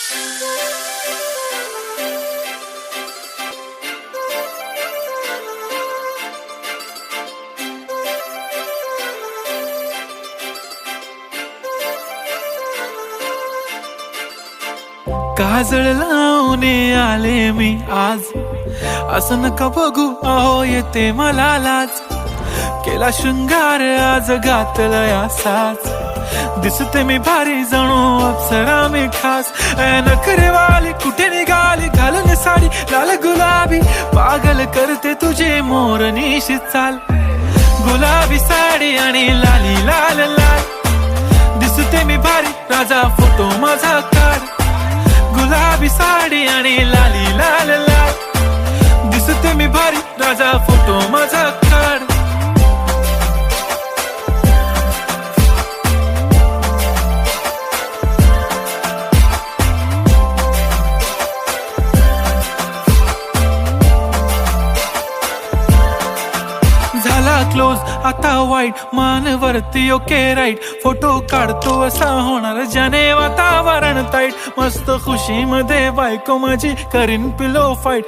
काजळ लावून आले मी आज, असं नका बघू अहो येते मला लाज. केला शृंगार आज घातला साज, दिसते मी भारी जणू अप्सरा मी खास. नखरेवाली कुठे निघाली घालून साडी लाल गुलाबी, पागल करते तुझे मोरनीशी चाल. गुलाबी साडी आणि लाली लाल लाल, दिसते मी भारी राजा फोटो माझा काढ. गुलाबी साडी आणि लाली लाल लाल, दिसते मी भारी राजा फोटो माझा काढ. झाला क्लोज आता वाईट, मान वरती ओके राईट. फोटो काढतो असा होणार ज्याने वातावरण ताईट. मस्त खुशी मध्ये बायको माझी करीन पिलो फाईट.